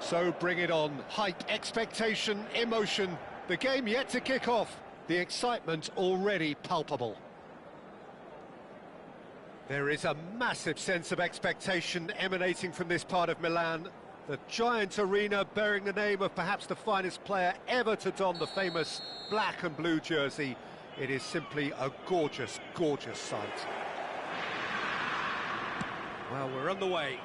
So bring it on. Hype, expectation, emotion. The game yet to kick off. The excitement already palpable. There is a massive sense of expectation emanating from this part of Milan. The giant arena bearing the name of perhaps the finest player ever to don the famous black and blue jersey. It is simply a gorgeous, gorgeous sight. Well, we're on the way.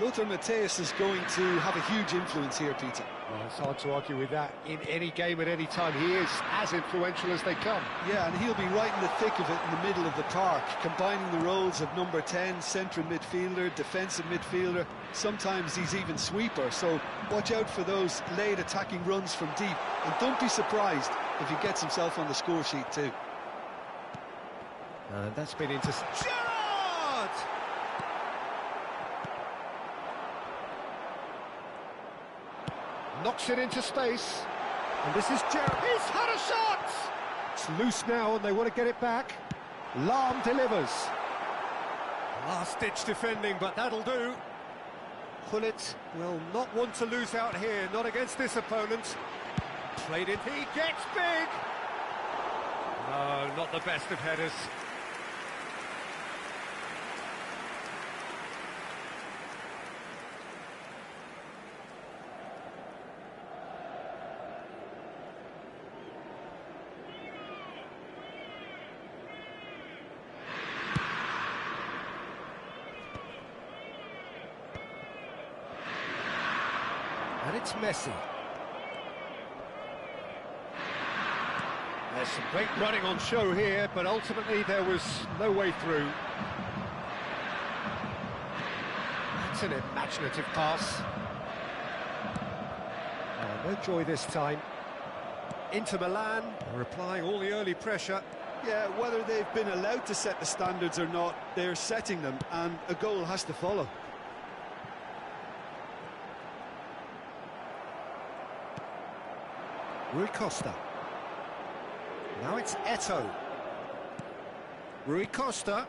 Lothar Matthäus is going to have a huge influence here, Peter. Well, it's hard to argue with that. In any game at any time, he is as influential as they come. Yeah, and he'll be right in the thick of it in the middle of the park, combining the roles of number 10, central midfielder, defensive midfielder. Sometimes he's even sweeper, so watch out for those late attacking runs from deep. And don't be surprised if he gets himself on the score sheet too. And that's been intercepted. Knocks it into space, and this is Gerrard. He's had a shot! It's loose now, and they want to get it back. Lahm delivers. Last-ditch defending, but that'll do. Gullit will not want to lose out here, not against this opponent. Played it, he gets big! No, not the best of headers. And it's Messi. There's some great running on show here, but ultimately there was no way through. That's an imaginative pass. No joy this time. Inter Milan are applying all the early pressure. Yeah, whether they've been allowed to set the standards or not, they're setting them, and a goal has to follow. Rui Costa. Now it's Eto'o. Rui Costa.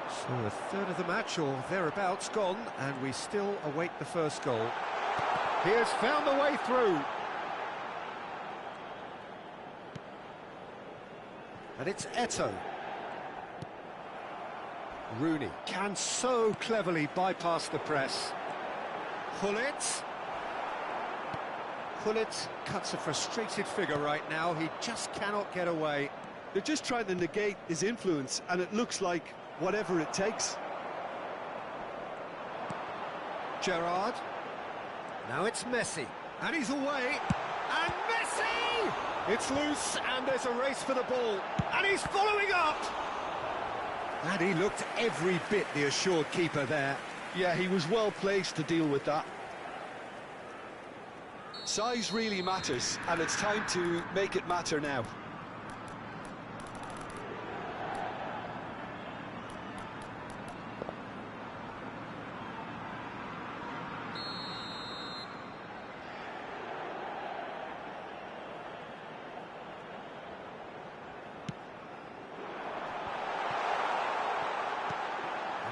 So a third of the match or thereabouts gone, and we still await the first goal. He has found the way through. And it's Eto'o. Rooney can so cleverly bypass the press. Gullit. Gullit cuts a frustrated figure right now. He just cannot get away. They're just trying to negate his influence, and it looks like whatever it takes. Gerrard. Now it's Messi. And he's away. And Messi! It's loose, and there's a race for the ball. And he's following up! And he looked every bit the assured keeper there. Yeah, he was well placed to deal with that. Size really matters, and it's time to make it matter now.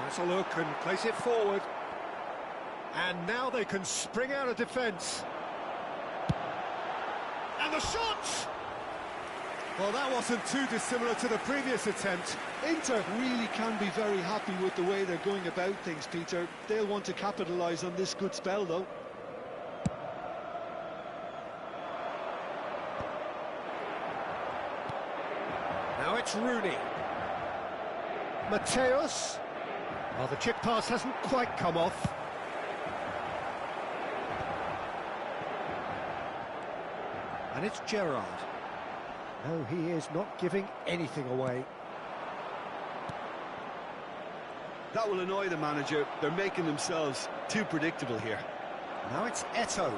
Let's a look and place it forward. And now they can spring out of defence. And the shot! Well, that wasn't too dissimilar to the previous attempt. Inter really can be very happy with the way they're going about things, Peter. They'll want to capitalise on this good spell, though. Now it's Rooney. Mateus. Well, the chip pass hasn't quite come off. And it's Gerrard. No, he is not giving anything away. That will annoy the manager. They're making themselves too predictable here. Now it's Eto'o.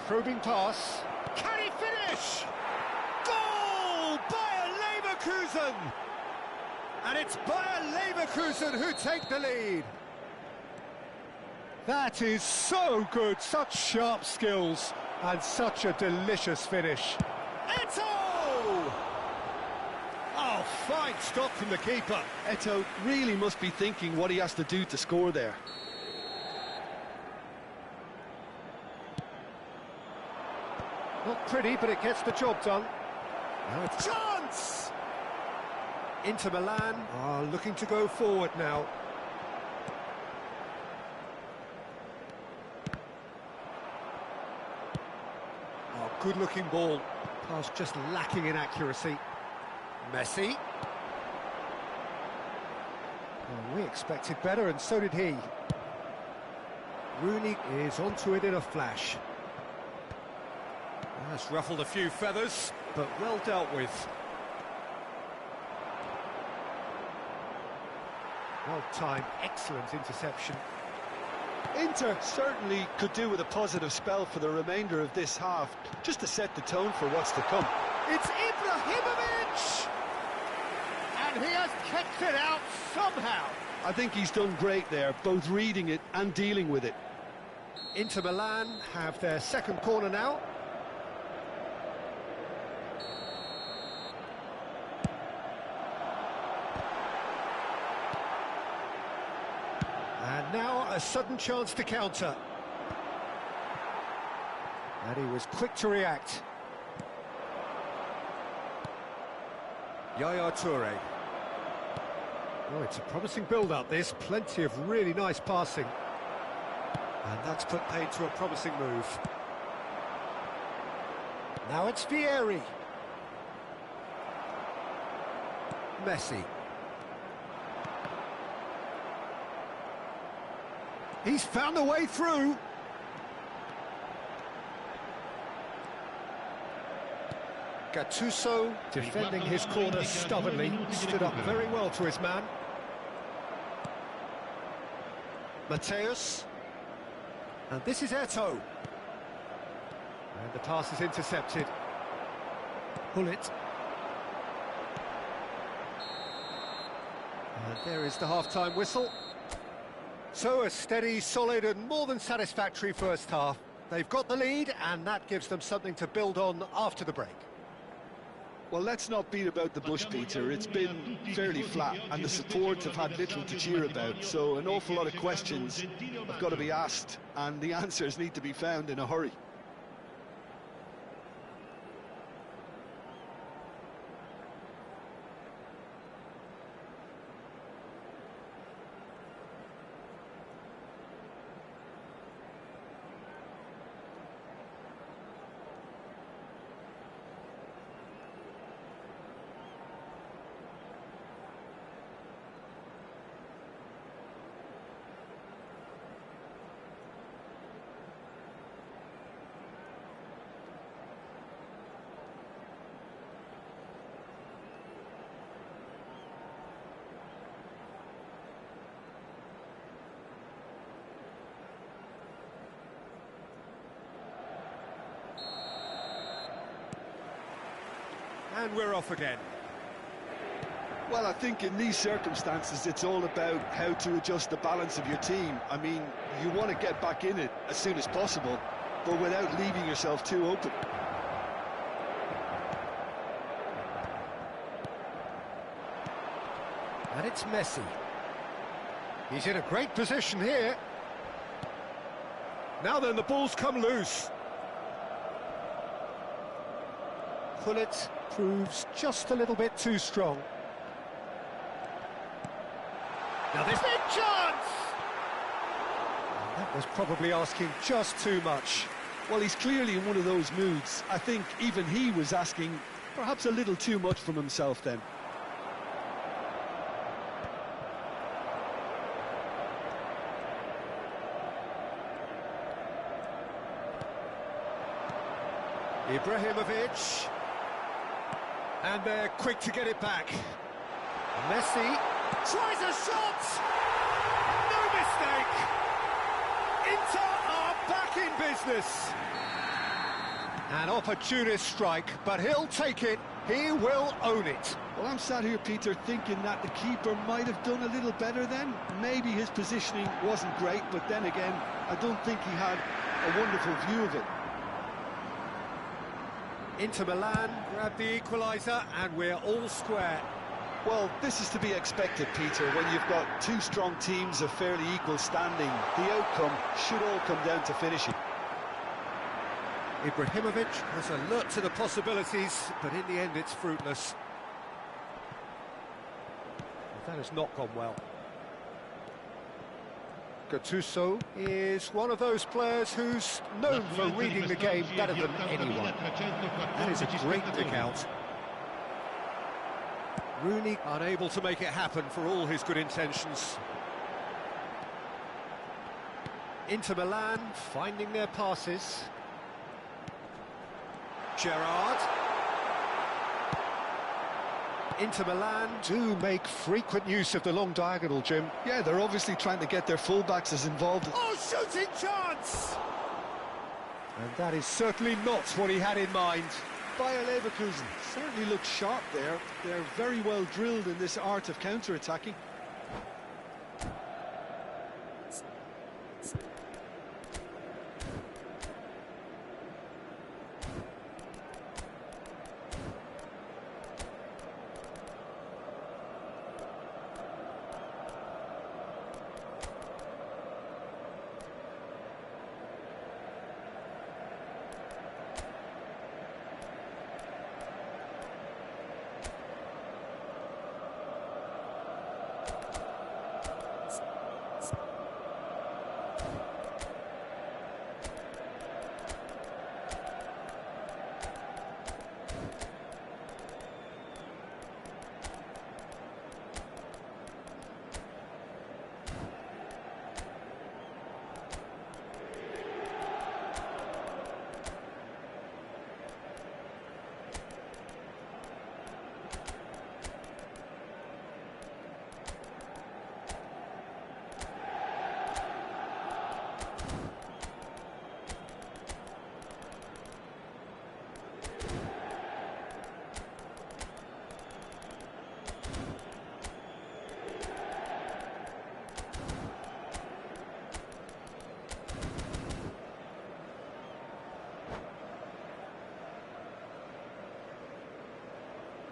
Probing pass. Can he finish? Goal! Bayer Leverkusen! And it's Bayer Leverkusen who take the lead. That is so good, such sharp skills, and such a delicious finish. Eto'o! Oh, fine stop from the keeper. Eto'o really must be thinking what he has to do to score there. Not pretty, but it gets the job done. Now it's chance! Inter Milan are looking to go forward now. Oh, good-looking ball. Pass just lacking in accuracy. Messi. Well, we expected better, and so did he. Rooney is onto it in a flash. That's ruffled a few feathers, but well dealt with. Well-timed, excellent interception. Inter certainly could do with a positive spell for the remainder of this half, just to set the tone for what's to come. It's Ibrahimovic! And he has kept it out somehow. I think he's done great there, both reading it and dealing with it. Inter Milan have their second corner now. And now a sudden chance to counter. And he was quick to react. Yaya Toure. Oh, it's a promising build-up, this. Plenty of really nice passing. And that's put paid to a promising move. Now it's Vieri. Messi. He's found a way through. Gattuso defending his corner stubbornly, stood up very well to his man. Mateus. And this is Eto'o. And the pass is intercepted. Hullet. And there is the half-time whistle. So a steady, solid and more than satisfactory first half. They've got the lead and that gives them something to build on after the break. Well, let's not beat about the bush, Peter. It's been fairly flat and the supports have had little to cheer about, so an awful lot of questions have got to be asked and the answers need to be found in a hurry. And we're off again. Well, I think in these circumstances, it's all about how to adjust the balance of your team. I mean, you want to get back in it as soon as possible, but without leaving yourself too open. And it's Messi. He's in a great position here. Now then, the ball's come loose. Pullet proves just a little bit too strong. Now this big chance! That was probably asking just too much. Well, he's clearly in one of those moods. I think even he was asking perhaps a little too much from himself then. Ibrahimovic. And they're quick to get it back. Messi tries a shot! No mistake! Inter are back in business. An opportunist strike, but he'll take it. He will own it. Well, I'm sat here, Peter, thinking that the keeper might have done a little better then. Maybe his positioning wasn't great, but then again, I don't think he had a wonderful view of it. Inter Milan grab the equaliser, and we're all square. Well, this is to be expected, Peter. When you've got two strong teams of fairly equal standing, the outcome should all come down to finishing. Ibrahimovic has alert to the possibilities, but in the end it's fruitless. That has not gone well. Gattuso is one of those players who's known for reading the game better than anyone. That is a great dig out. Rooney unable to make it happen for all his good intentions. Inter Milan finding their passes. Gerrard. Inter Milan do make frequent use of the long diagonal, Jim. Yeah, they're obviously trying to get their fullbacks as involved. Oh, shooting chance! And that is certainly not what he had in mind. Bayer Leverkusen certainly look sharp there. They're very well drilled in this art of counter-attacking.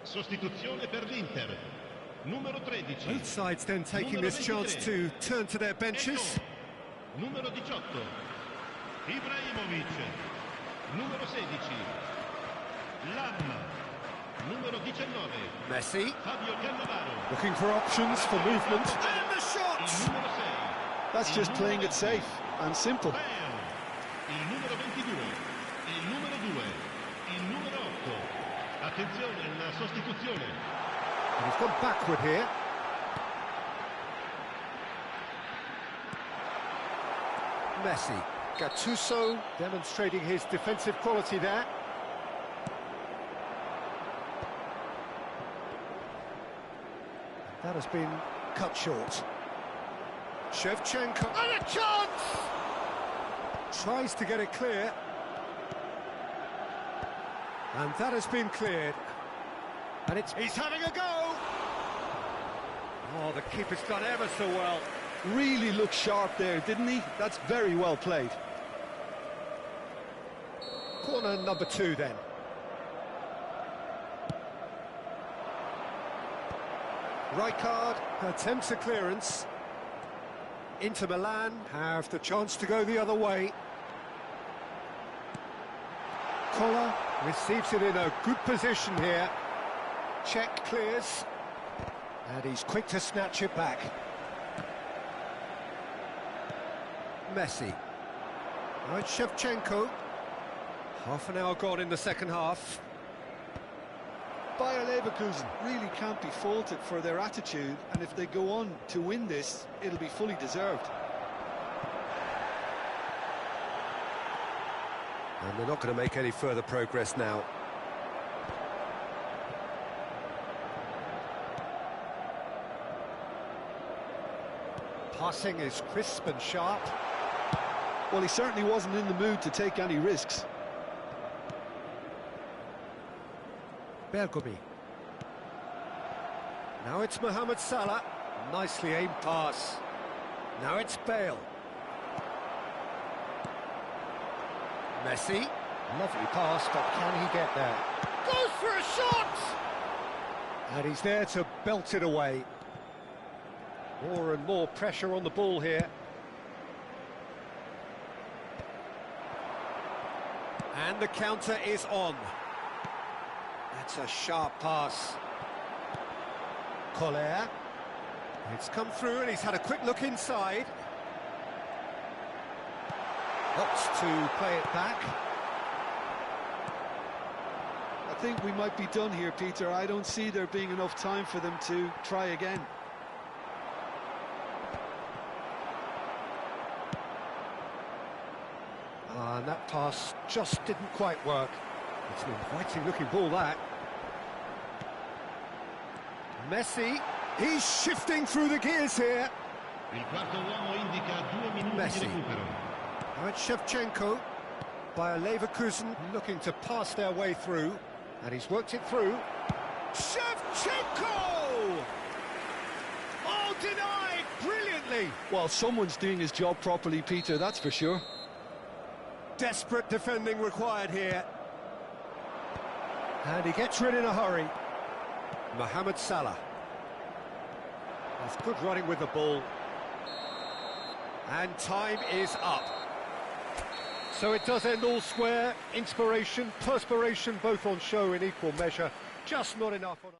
Sostituzione per l'Inter. Numero 13. Both sides then taking this chance to turn to their benches. Numero 18. Ibrahimovic. Numero 16. Lam. Numero 19. Messi. Fabio Cannavaro. Looking for options for movement. And the shot! Numero 6. That's just playing it safe and simple. Il numero 22. Il numero 2. Il numero 8. Attenzione, la sostituzione. And he's gone backward here. Messi. Gattuso demonstrating his defensive quality there. That has been cut short. Shevchenko. And a chance! Tries to get it clear. And that has been cleared. And he's having a go! Oh, the keeper's done ever so well. Really looked sharp there, didn't he? That's very well played. Corner number 2 then. Rijkaard attempts a clearance. Inter Milan have the chance to go the other way. Koller receives it in a good position here. Check clears. And he's quick to snatch it back. Messi. Right, Shevchenko. Half an hour gone in the second half. Bayer Leverkusen really can't be faulted for their attitude, and if they go on to win this, it'll be fully deserved. And they're not going to make any further progress now. Passing is crisp and sharp. Well, he certainly wasn't in the mood to take any risks. Bergomi. Now it's Mohamed Salah. Nicely aimed pass. Now it's Bale. Messi. Lovely pass, but can he get there? Goes for a shot! And he's there to belt it away. More and more pressure on the ball here. And the counter is on. That's a sharp pass. Koller. It's come through and he's had a quick look inside. Opts to play it back. I think we might be done here, Peter. I don't see there being enough time for them to try again. And that pass just didn't quite work. It's an inviting looking ball, that. Messi, he's shifting through the gears here. Il quarto uomo indica 2 minuti Messi. di recupero. Now it's Shevchenko. Bayer Leverkusen looking to pass their way through. And he's worked it through. Shevchenko! Oh, denied brilliantly. Well, someone's doing his job properly, Peter, that's for sure. Desperate defending required here. And he gets rid in a hurry. Mohamed Salah. That's good running with the ball. And time is up. So it does end all square. Inspiration, perspiration, both on show in equal measure. Just not enough on...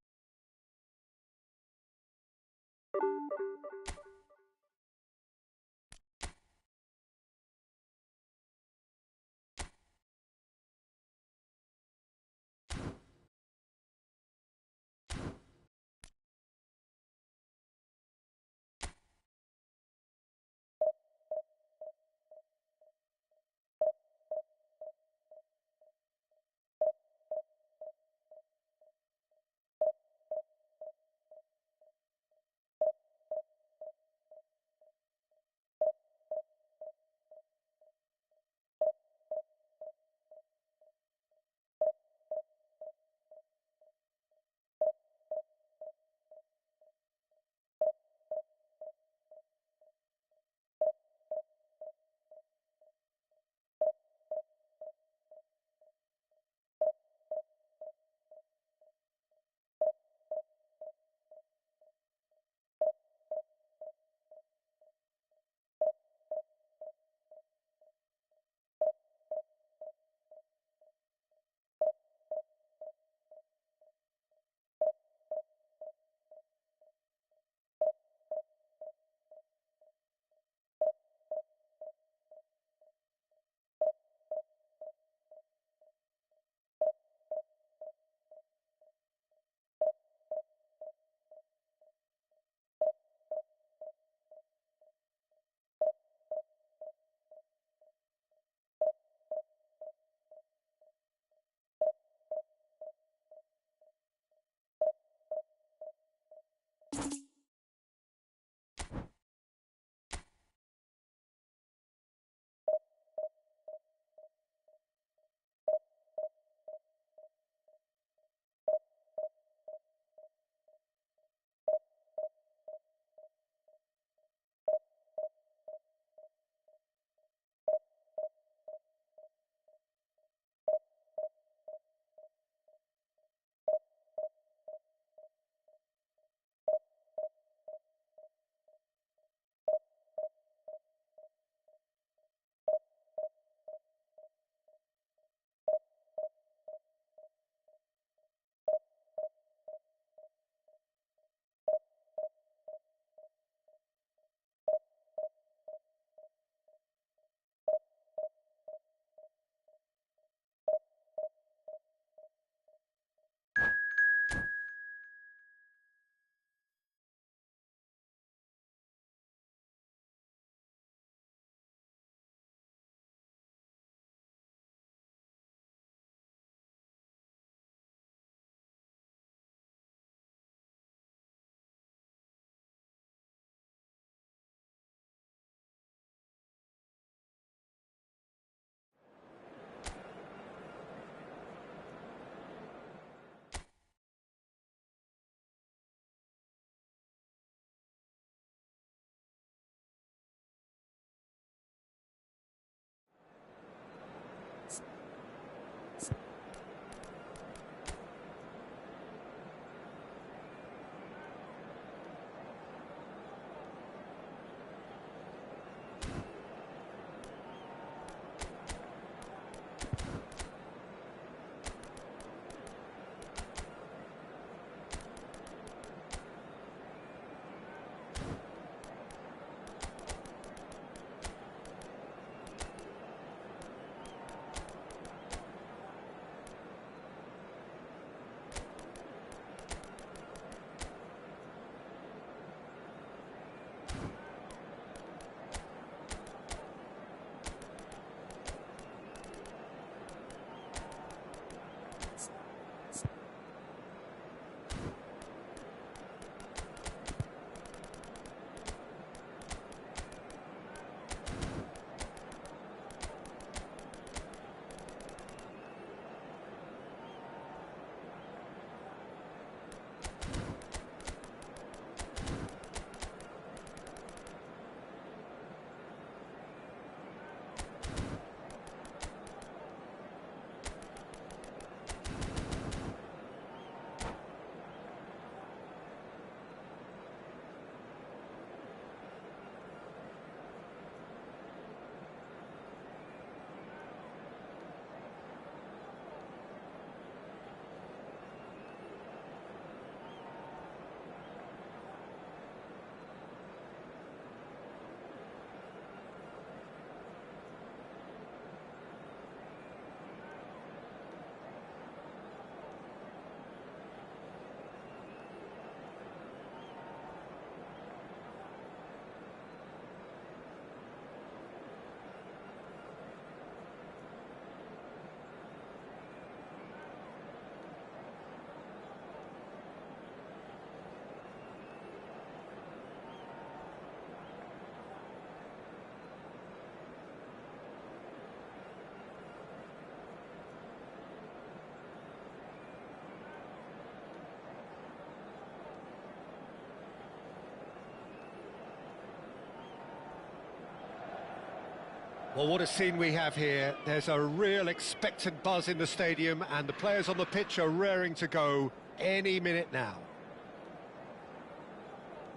Well, what a scene we have here. There's a real expectant buzz in the stadium, and the players on the pitch are raring to go any minute now.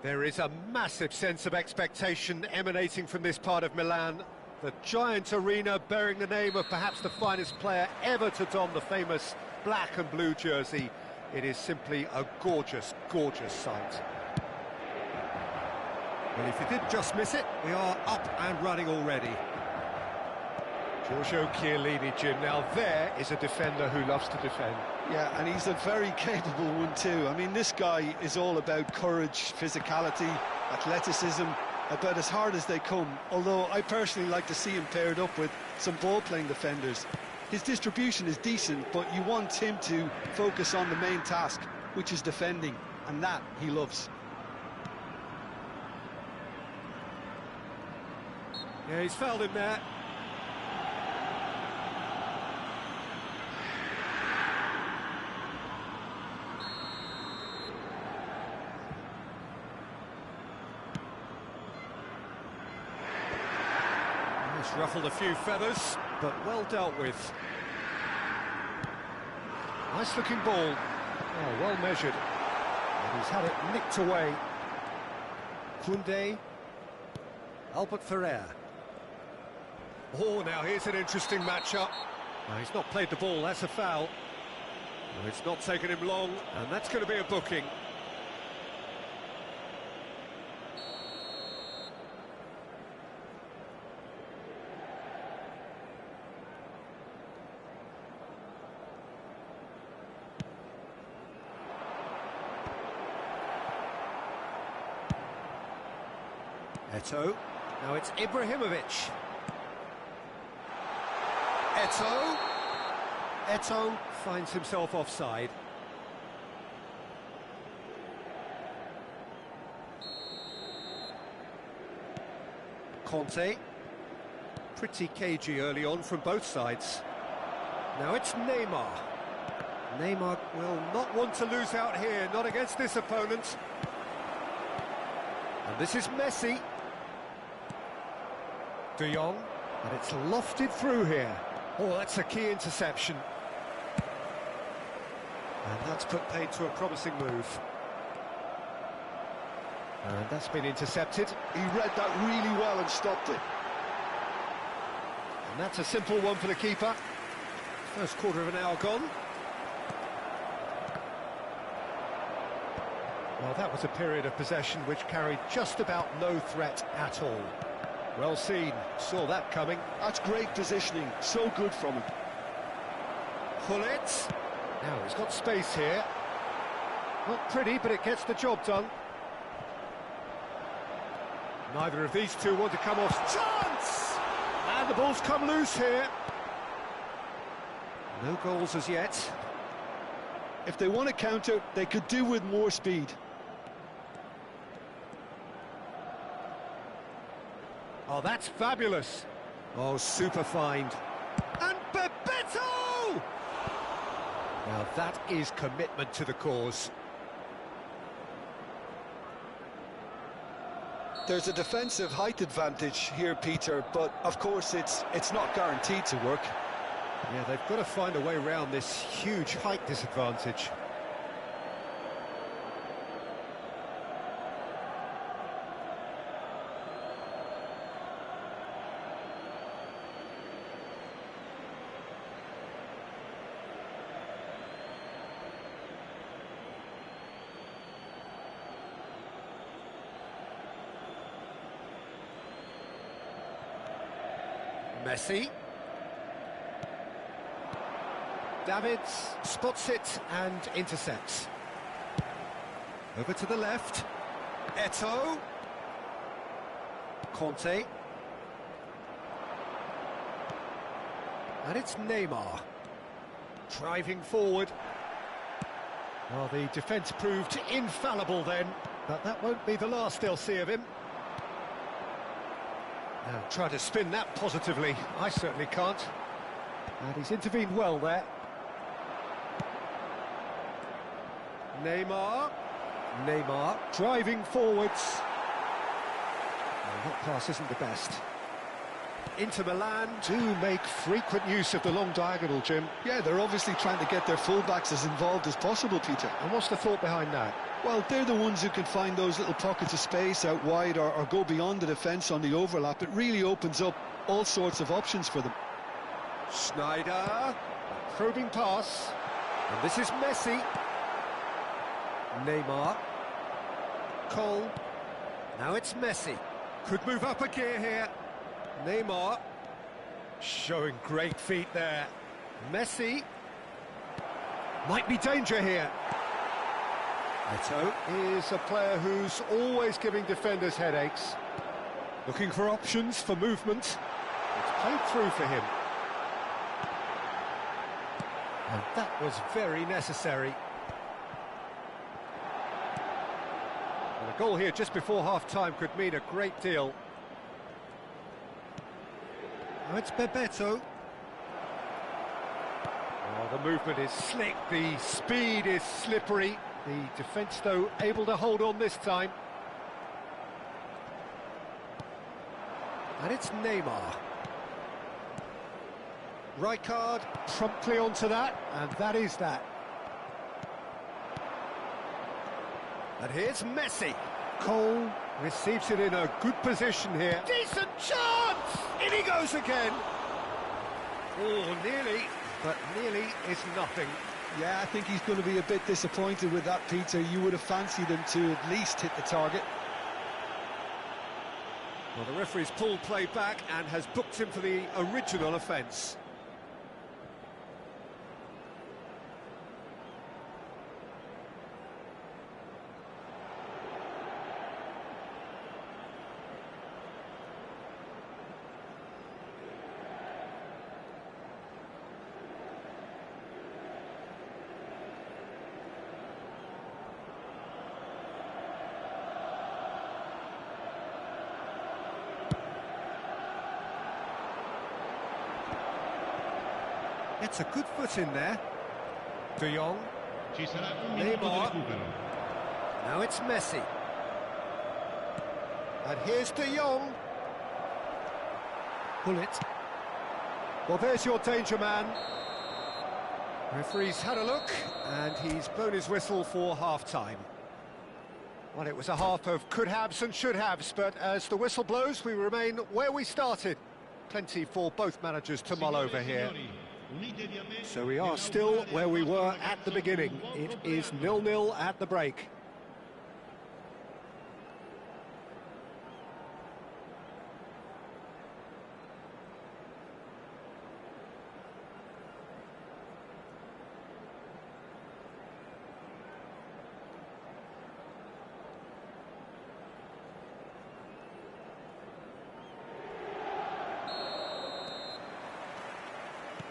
There is a massive sense of expectation emanating from this part of Milan. The giant arena bearing the name of perhaps the finest player ever to don the famous black and blue jersey. It is simply a gorgeous, gorgeous sight. Well, if you did just miss it, we are up and running already. Giorgio Chiellini, Jim. Now there is a defender who loves to defend. Yeah, and he's a very capable one too. I mean, this guy is all about courage, physicality, athleticism, about as hard as they come. Although I personally like to see him paired up with some ball-playing defenders. His distribution is decent, but you want him to focus on the main task, which is defending, and that he loves. Yeah, he's fouled him there. He's ruffled a few feathers, but well dealt with. Nice looking ball. Oh, well measured. And he's had it nicked away. Kunde. Albert Ferrer. Oh, now here's an interesting matchup. Now, he's not played the ball, that's a foul. Well, it's not taken him long, and that's going to be a booking. Eto'o. Now it's Ibrahimovic. Eto'o. Eto'o finds himself offside. Conte. Pretty cagey early on from both sides. Now it's Neymar. Neymar will not want to lose out here, not against this opponent. And this is Messi. De Jong, and it's lofted through here. Oh, that's a key interception. And that's put paid to a promising move. And that's been intercepted. He read that really well and stopped it. And that's a simple one for the keeper. First quarter of an hour gone. Well, that was a period of possession which carried just about no threat at all. Well seen, saw that coming. That's great positioning, so good from him. Gullit. Now he's got space here. Not pretty, but it gets the job done. Neither of these two want to come off. Chance! And the ball's come loose here. No goals as yet. If they want to counter, they could do with more speed. Oh, that's fabulous. Oh, super find. And Bebeto! Now that is commitment to the cause. There's a defensive height advantage here, Peter, but of course it's not guaranteed to work. Yeah, they've got to find a way around this huge height disadvantage. Messi. Davids spots it and intercepts. Over to the left. Eto'o. Conte. And it's Neymar. Driving forward. Well, the defence proved infallible then, but that won't be the last they'll see of him. Now, try to spin that positively. I certainly can't. And he's intervened well there. Neymar. Neymar driving forwards. Well, that pass isn't the best. Inter Milan do make frequent use of the long diagonal, Jim. Yeah, they're obviously trying to get their fullbacks as involved as possible, Peter. And what's the thought behind that? Well, they're the ones who can find those little pockets of space out wide or go beyond the defence on the overlap. It really opens up all sorts of options for them. Schneider, probing pass, and this is Messi. Neymar, Cole, now it's Messi. Could move up a gear here. Neymar, showing great feet there. Messi, might be danger here. Eto'o is a player who's always giving defenders headaches. Looking for options for movement. It's played through for him. And that was very necessary. And a goal here just before half-time could mean a great deal. Now it's Bebeto. Oh, the movement is slick, the speed is slippery. The defence, though, able to hold on this time. And it's Neymar. Rijkaard promptly onto that, and that is that. And here's Messi. Cole receives it in a good position here. Decent chance! In he goes again. Oh, nearly, but nearly is nothing. Yeah, I think he's going to be a bit disappointed with that, Peter. You would have fancied him to at least hit the target. Well, the referee's pulled play back and has booked him for the original offence. It's a good foot in there. De Jong. Ci sarà un minuto di Neymar. recupero. Now it's Messi. And here's De Jong. Pull it. Well, there's your danger man. Referee's had a look, and he's blown his whistle for half-time. Well, it was a half of could-haves and should-haves, but as the whistle blows, we remain where we started. Plenty for both managers to mull over here. So we are still where we were at the beginning. It is 0-0 at the break.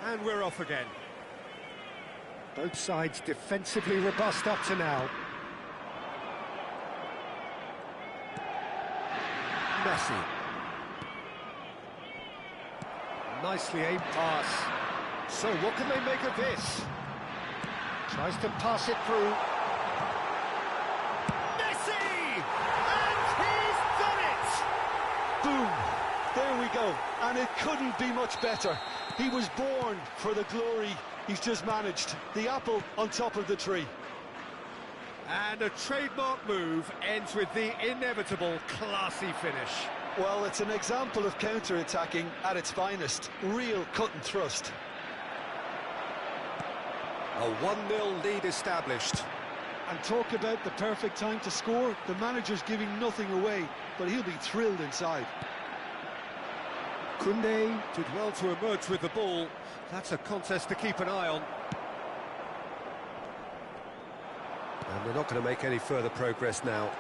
And we're off again. Both sides defensively robust up to now. Messi. Nicely aimed pass. So what can they make of this? Tries to pass it through. Messi! And he's done it! Boom! There we go. And it couldn't be much better. He was born for the glory he's just managed. The apple on top of the tree. And a trademark move ends with the inevitable classy finish. Well, it's an example of counter-attacking at its finest. Real cut and thrust. A 1-0 lead established. And talk about the perfect time to score. The manager's giving nothing away, but he'll be thrilled inside. Koundé did well to emerge with the ball. That's a contest to keep an eye on. And they're not going to make any further progress now.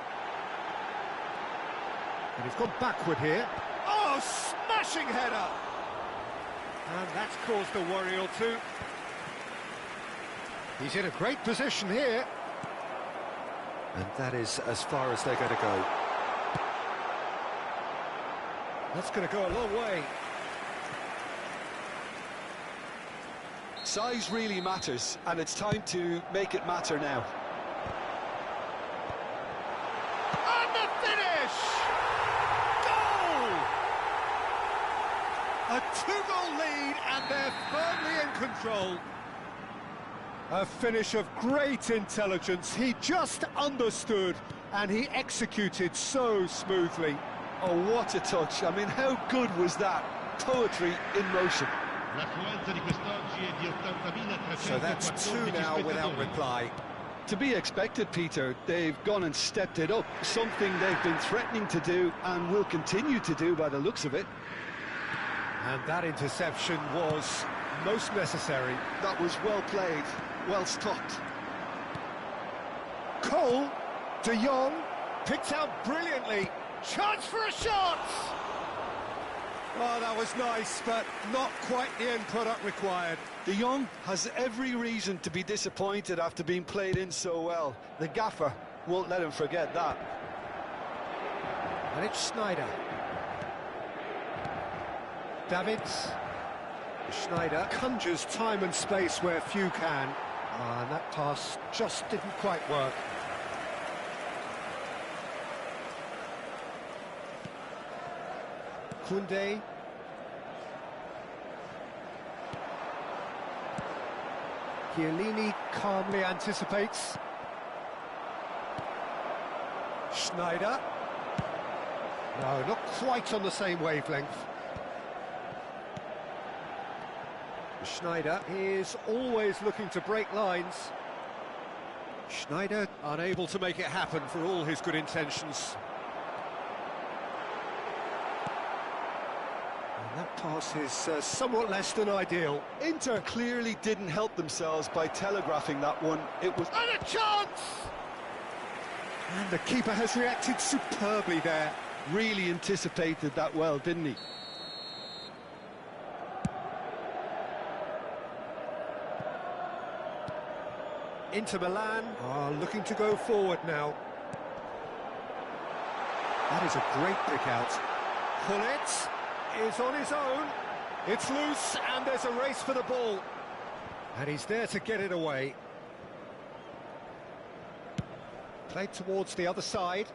And he's gone backward here. Oh, smashing header! And that's caused a worry or two. He's in a great position here. And that is as far as they're going to go. That's going to go a long way. Size really matters, and it's time to make it matter now. And the finish! Goal! 2-goal lead, and they're firmly in control. A finish of great intelligence. He just understood, and he executed so smoothly. Oh, what a touch. I mean, how good was that? Poetry in motion. L'affluenza di quest'oggi è di 80.314 So that's 2 now without spettatori. reply. To be expected, Peter. They've gone and stepped it up, something they've been threatening to do and will continue to do by the looks of it. And that interception was most necessary. That was well played, well stopped. Cole, De Jong, picked out brilliantly. Chance for a shot! Oh, that was nice, but not quite the end product required. De Jong has every reason to be disappointed after being played in so well. The gaffer won't let him forget that. And it's Schneider. Davids. Schneider conjures time and space where few can. And that pass just didn't quite work. Koundé. Chiellini calmly anticipates. Schneider. No, not quite on the same wavelength. Schneider is always looking to break lines. Schneider unable to make it happen for all his good intentions. And that pass is somewhat less than ideal. Inter clearly didn't help themselves by telegraphing that one. It was... And a chance! And the keeper has reacted superbly there. Really anticipated that well, didn't he? Inter Milan are looking to go forward now. That is a great pick out. Gullit is on his own. It's loose and there's a race for the ball. And he's there to get it away. Played towards the other side.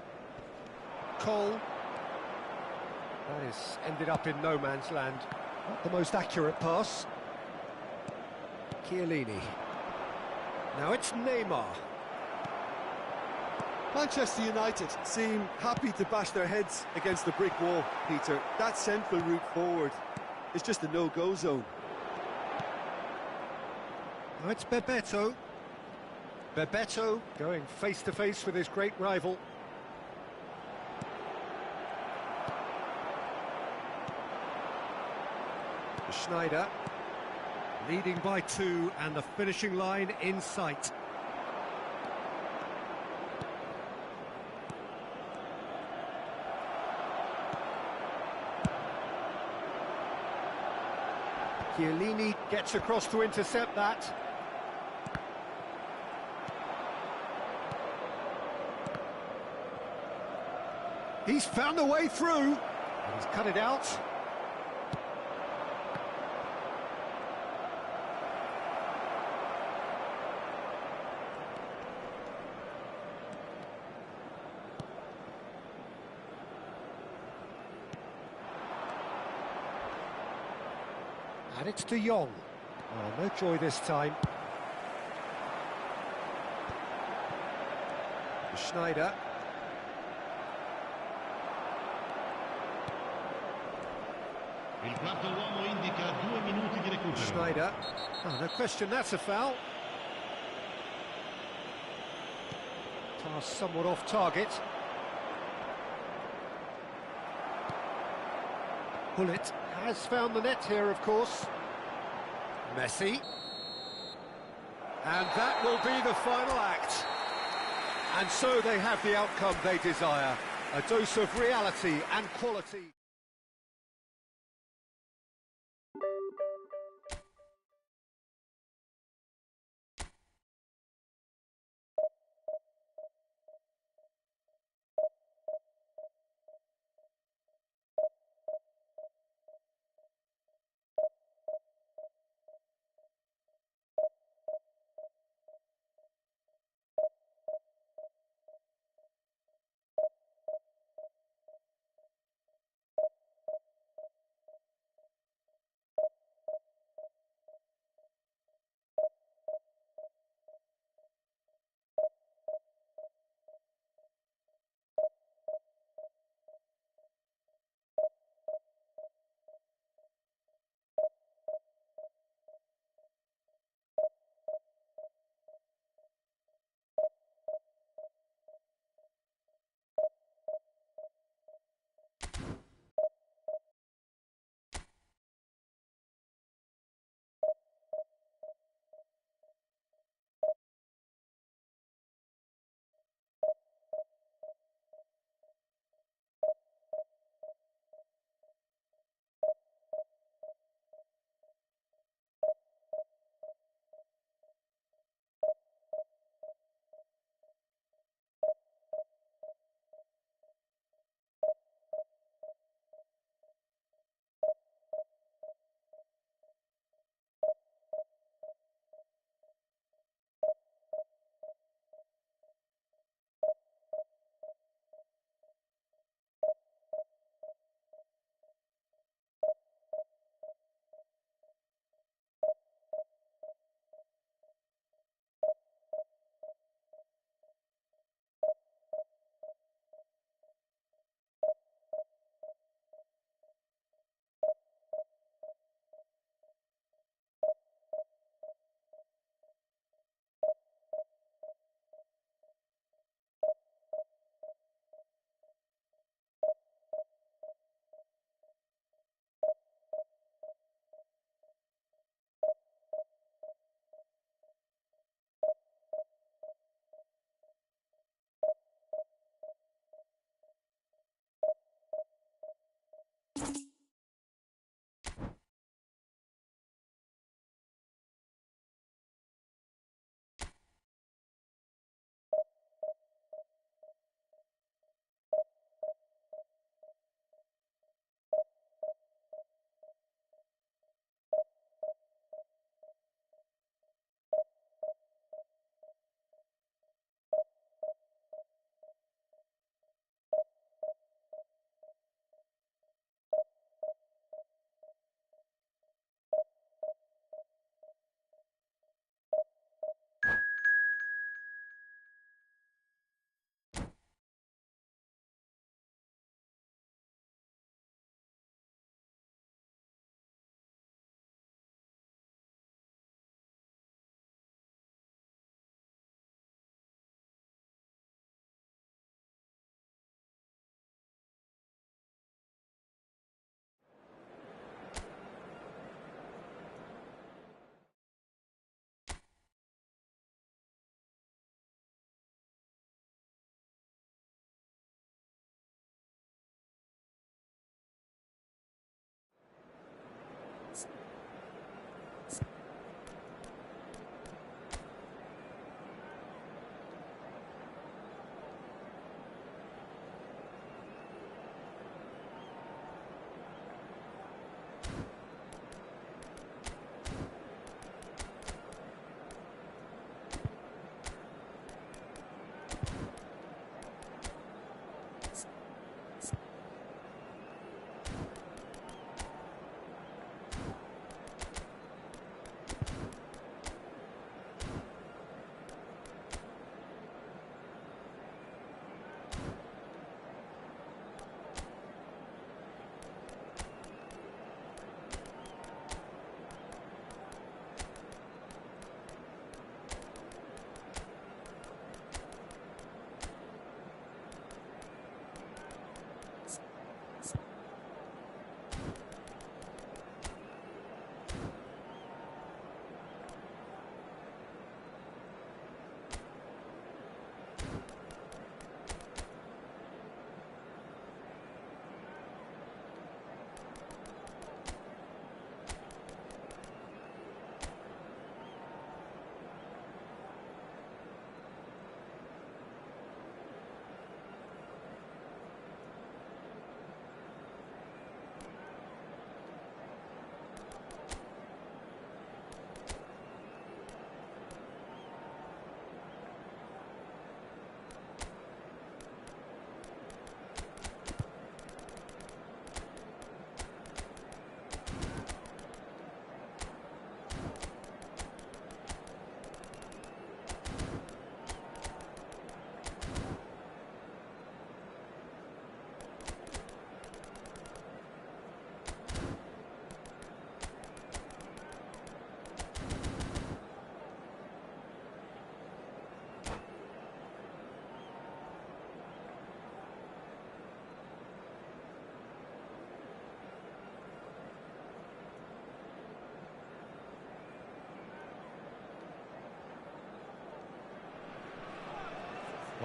Cole. That is ended up in no man's land. Not the most accurate pass. Chiellini. Now it's Neymar. Manchester United seem happy to bash their heads against the brick wall, Peter. That central route forward is just a no-go zone. Now it's Bebeto. Bebeto going face-to-face with his great rival. Schneider leading by 2 and the finishing line in sight. Chiellini gets across to intercept that. He's found a way through. And he's cut it out. And it's De Jong. Oh, no joy this time. Schneider. Il quarto uomo indica 2 minuti di recupero. Schneider. Oh, no question, that's a foul. Pass somewhat off target. Gullit has found the net here, of course. Messi. And that will be the final act. And so they have the outcome they desire. A dose of reality and quality.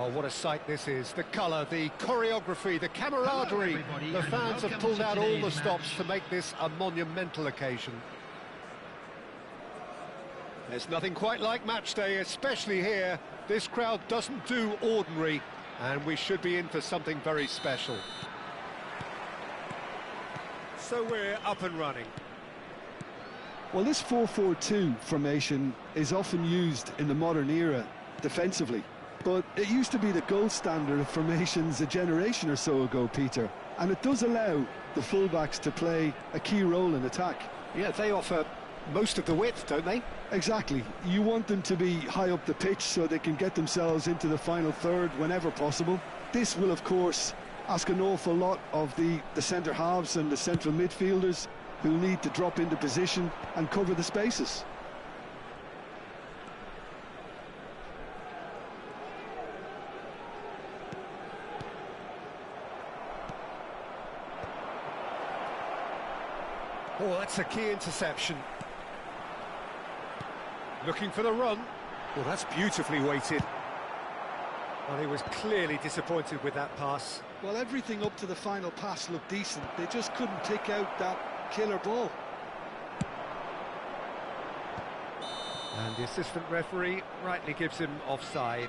Well, what a sight this is. The colour, the choreography, the camaraderie. The fans have pulled out all the stops to make this a monumental occasion. There's nothing quite like match day, especially here. This crowd doesn't do ordinary, and we should be in for something very special. So we're up and running. Well, this 4-4-2 formation is often used in the modern era defensively, but it used to be the gold standard of formations a generation or so ago, Peter, and it does allow the fullbacks to play a key role in attack. Yeah, they offer most of the width, don't they? Exactly. You want them to be high up the pitch so they can get themselves into the final third whenever possible. This will, of course, ask an awful lot of the centre halves and the central midfielders, who need to drop into position and cover the spaces. Oh, that's a key interception. Looking for the run. Well, that's beautifully weighted. Well, he was clearly disappointed with that pass. Well, everything up to the final pass looked decent. They just couldn't pick out that killer ball. And the assistant referee rightly gives him offside.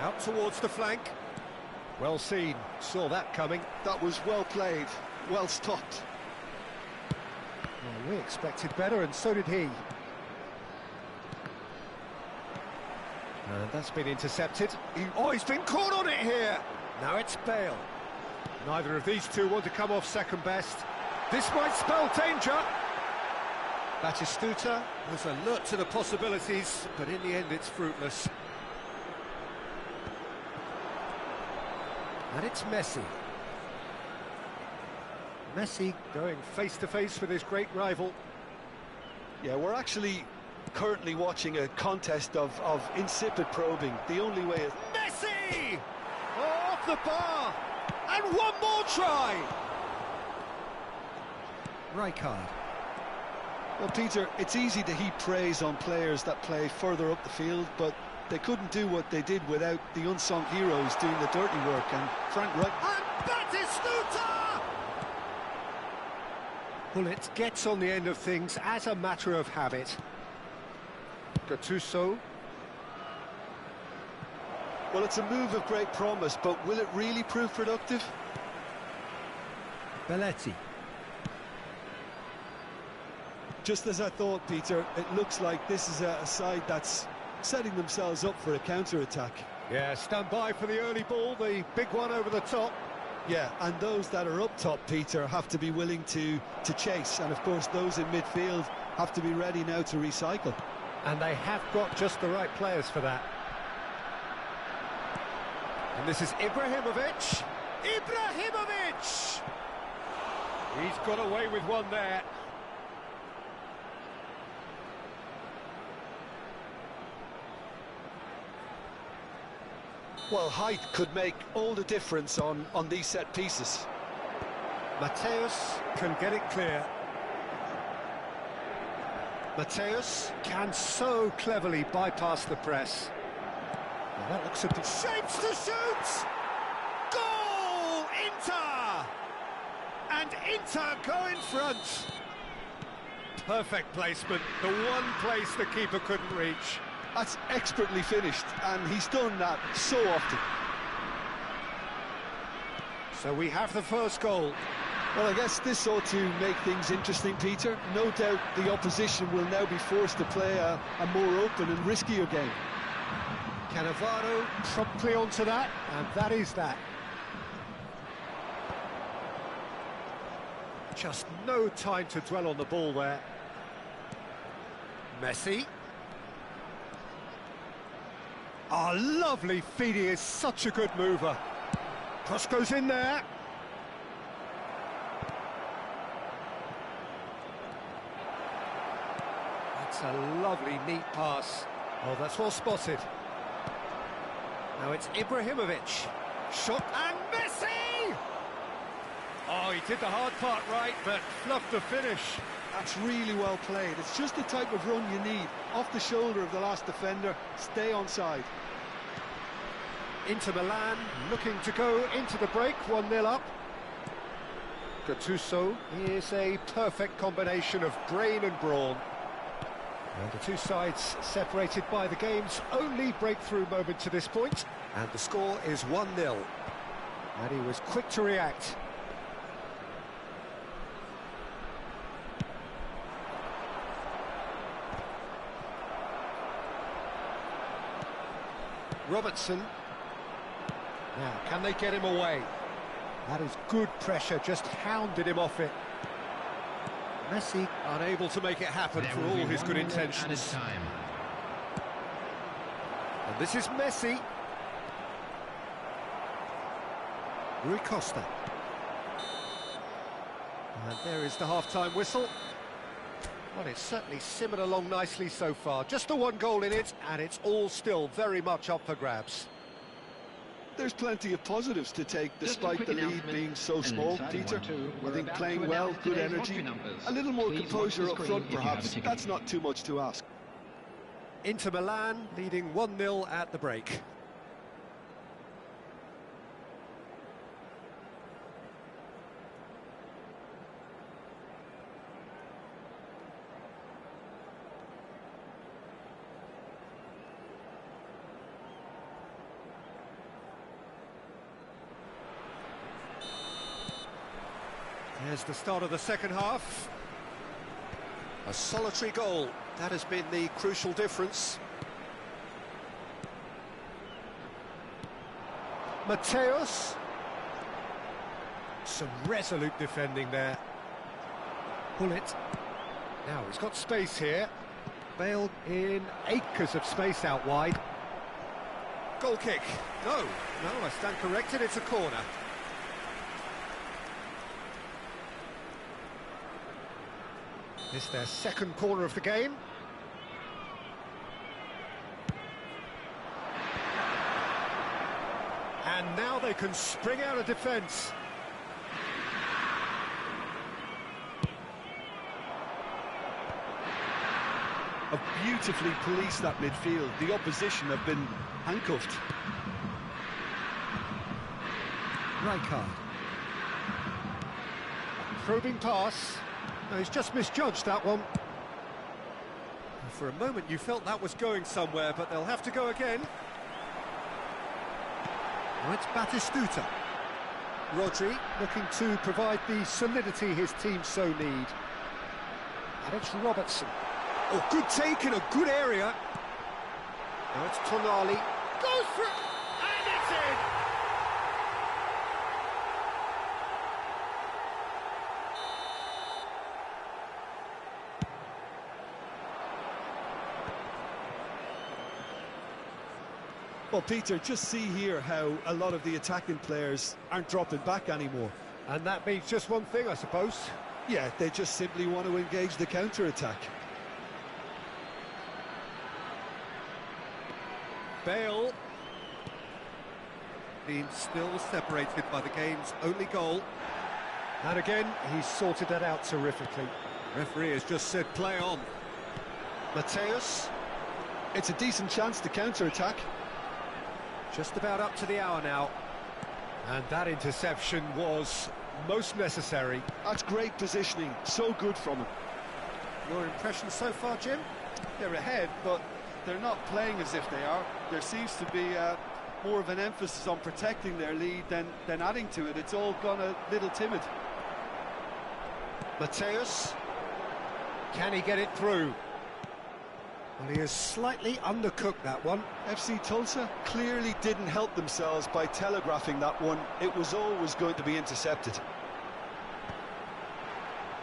Out towards the flank. Well seen, saw that coming. That was well played, well stopped. Well, we expected better, and so did he. And that's been intercepted. Oh, he's been caught on it here. Now it's Bale. Neither of these two want to come off second best. This might spell danger. Batistuta was alert to the possibilities, but in the end it's fruitless. And it's Messi. Messi going face-to-face with his great rival. Yeah, we're actually currently watching a contest of insipid probing. The only way is... Messi! Oh, off the bar! And one more try! Rijkaard. Well, Peter, it's easy to heap praise on players that play further up the field, but they couldn't do what they did without the unsung heroes doing the dirty work, and Frank Wright... And Batistuta! Well, it gets on the end of things as a matter of habit. Gattuso. Well, it's a move of great promise, but will it really prove productive? Belletti. Just as I thought, Peter, it looks like this is a side that's setting themselves up for a counter-attack. Yeah, stand by for the early ball, the big one over the top. Yeah, and those that are up top, Peter, have to be willing to chase, and of course those in midfield have to be ready now to recycle. And they have got just the right players for that. And this is Ibrahimovic. Ibrahimovic! He's got away with one there. Well, height could make all the difference on these set pieces. Mateus can get it clear. Mateus can so cleverly bypass the press. Well, that looks a bit... Shapes to shoot! Goal! Inter! And Inter go in front. Perfect placement, the one place the keeper couldn't reach. That's expertly finished, and he's done that so often. So we have the first goal. Well, I guess this ought to make things interesting, Peter. No doubt the opposition will now be forced to play a more open and riskier game. Cannavaro promptly onto that, and that is that. Just no time to dwell on the ball there. Messi. Oh, lovely feed, he is such a good mover. Cross goes in there. That's a lovely, neat pass. Oh, that's well spotted. Now it's Ibrahimovic. Shot and Messi! Oh, he did the hard part right, but fluffed the finish. That's really well played. It's just the type of run you need. Off the shoulder of the last defender, stay onside. Inter Milan looking to go into the break, 1-0 up. Gattuso is a perfect combination of brain and brawn. And the two sides separated by the game's only breakthrough moment to this point. And the score is 1-0. And he was quick to react. Robertson. Now, can they get him away? That is good pressure, just hounded him off it. Messi unable to make it happen for all his good intentions. And this is Messi. Rui Costa. And there is the half-time whistle. Well, it's certainly simmered along nicely so far. Just the one goal in it, and it's all still very much up for grabs. There's plenty of positives to take, despite the lead being so small, Peter. I think playing well, good energy, a little more composure up front perhaps, that's not too much to ask. Inter Milan leading 1-0 at the break. Here's the start of the second half. A solitary goal, that has been the crucial difference. Mateus. Some resolute defending there. Pull it. Now he's got space here. Bale in acres of space out wide. Goal kick. No, I stand corrected, it's a corner. It's their second corner of the game. And now they can spring out of defence. Have beautifully policed that midfield. The opposition have been handcuffed. Rijkaard. Probing pass. No, he's just misjudged that one. For a moment you felt that was going somewhere, but they'll have to go again. Oh, it's Batistuta. Rodri looking to provide the solidity his team so need. And it's Robertson. Oh, good take in a good area. Now it's Tonali. Goes for it, and it's in! Well, Peter, just see here how a lot of the attacking players aren't dropping back anymore. And that means just one thing, I suppose. Yeah, they just simply want to engage the counter-attack. Bale. Being still separated by the game's only goal. And again, he's sorted that out terrifically. Referee has just said play on. Mateus. It's a decent chance to counter-attack. Just about up to the hour now. And that interception was most necessary. That's great positioning, so good from him. Your impression so far, Jim? They're ahead, but they're not playing as if they are. There seems to be more of an emphasis on protecting their lead than adding to it. It's all gone a little timid. Mateus. Can he get it through? Well, he has slightly undercooked that one. FC Tulsa clearly didn't help themselves by telegraphing that one. It was always going to be intercepted.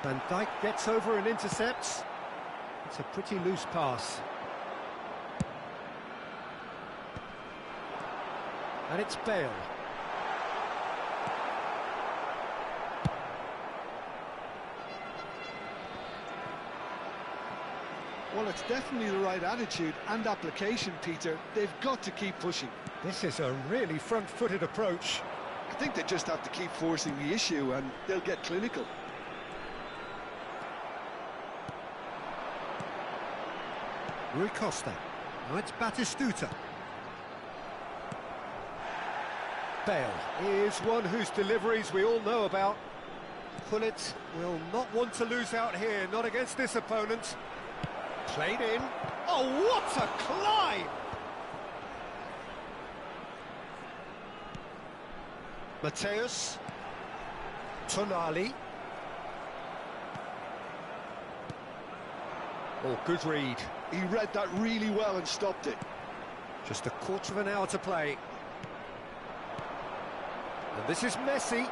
Van Dijk gets over and intercepts. It's a pretty loose pass. And it's Bale. Well, it's definitely the right attitude and application, Peter. They've got to keep pushing. This is a really front-footed approach. I think they just have to keep forcing the issue and they'll get clinical. Rui Costa. Now it's Batistuta. Bale is one whose deliveries we all know about. Pullet will not want to lose out here, not against this opponent. Played in. Oh, what a climb! Mateus. Tonali. Oh, good read. He read that really well and stopped it. Just a quarter of an hour to play. And this is Messi.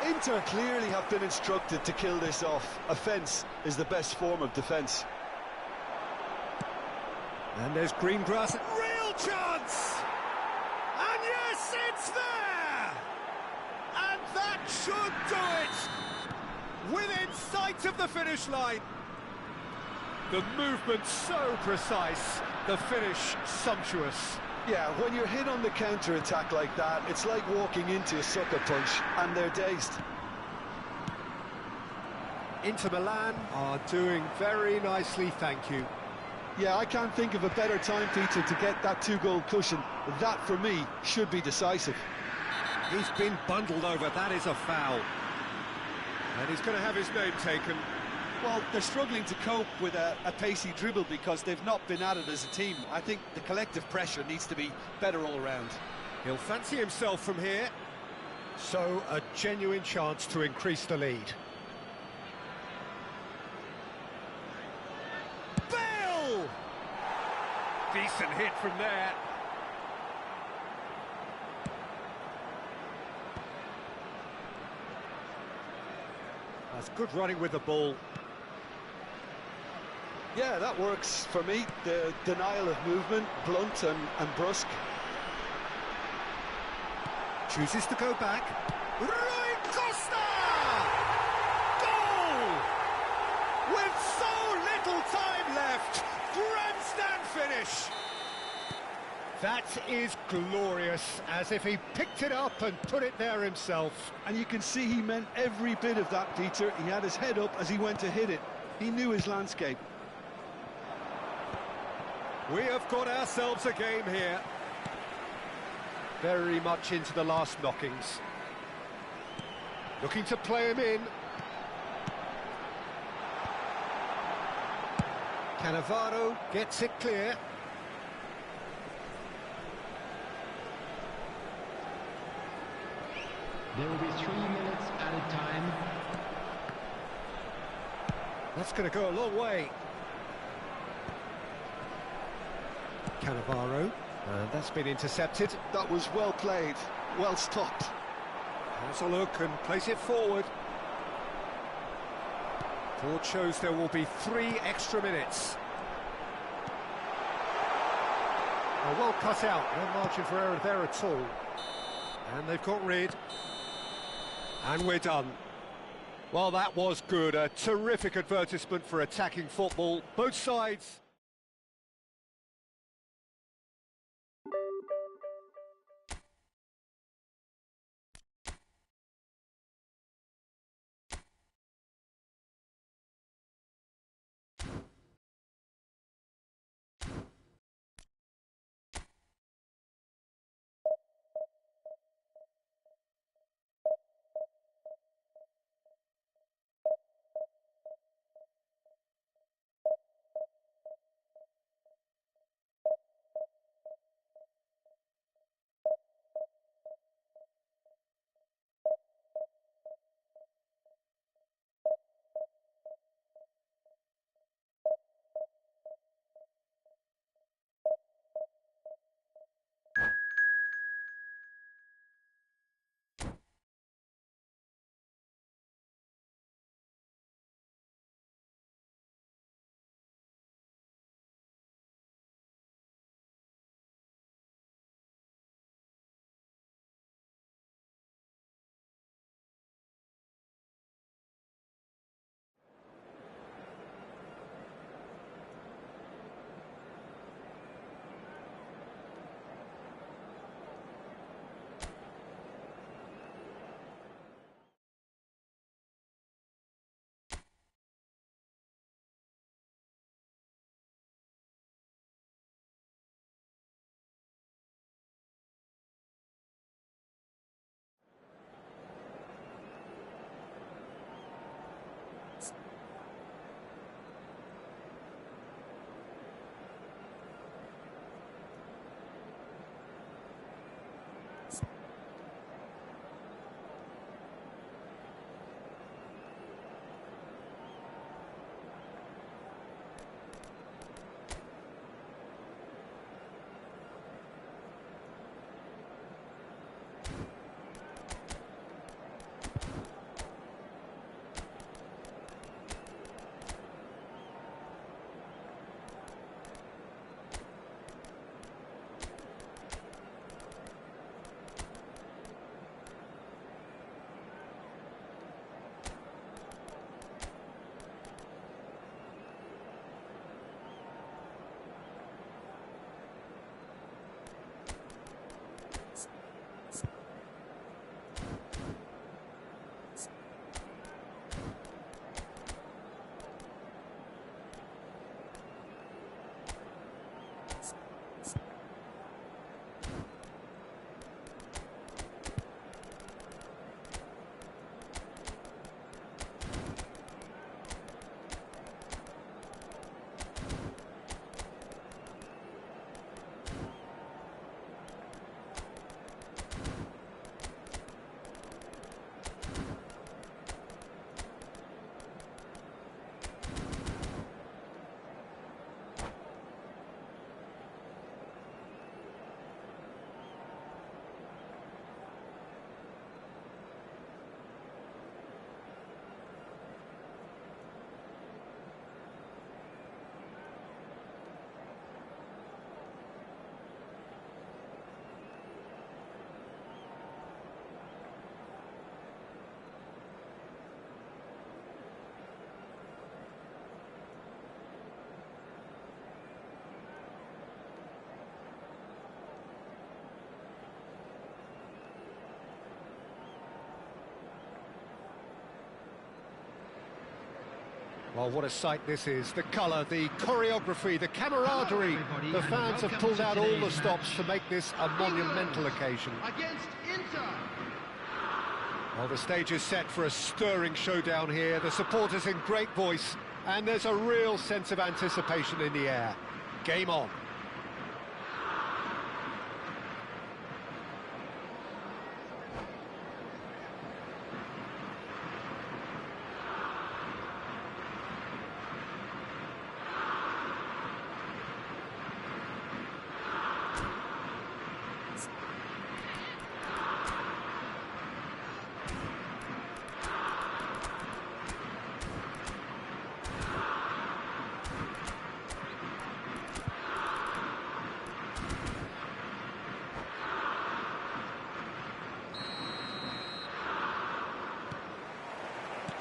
Inter clearly have been instructed to kill this off. Offence is the best form of defence. And there's green grass. Real chance! And yes, it's there! And that should do it! Within sight of the finish line. The movement so precise, the finish sumptuous. Yeah, when you're hit on the counter-attack like that, it's like walking into a sucker punch, and they're dazed. Inter Milan are doing very nicely, thank you. Yeah, I can't think of a better time, Peter, to get that two-goal cushion. That, for me, should be decisive. He's been bundled over, that is a foul. And he's going to have his name taken. Well, they're struggling to cope with a pacey dribble because they've not been at it as a team. I think the collective pressure needs to be better all around. He'll fancy himself from here. So, a genuine chance to increase the lead. Bale! Decent hit from there. That's good running with the ball. Yeah, that works for me. The denial of movement, blunt and brusque. Chooses to go back. Rui Costa! Goal! With so little time left, grandstand finish. That is glorious, as if he picked it up and put it there himself. And you can see he meant every bit of that, Peter. He had his head up as he went to hit it. He knew his landscape. We have got ourselves a game here. Very much into the last knockings. Looking to play him in. Cannavaro gets it clear. There will be 3 minutes added time. That's going to go a long way. Cannavaro, and that's been intercepted. That was well played, well stopped. Has a look and plays it forward. Board shows there will be 3 extra minutes. Well cut out, no margin for error there at all. And they've got rid. And we're done. Well, that was good. A terrific advertisement for attacking football. Both sides. Well, what a sight this is. The colour, the choreography, the camaraderie. everybody, The and fans have welcome pulled to out all the today's stops match. to make this a monumental occasion. Against Inter. Well, the stage is set for a stirring showdown here. The supporters in great voice, and there's a real sense of anticipation in the air. Game on.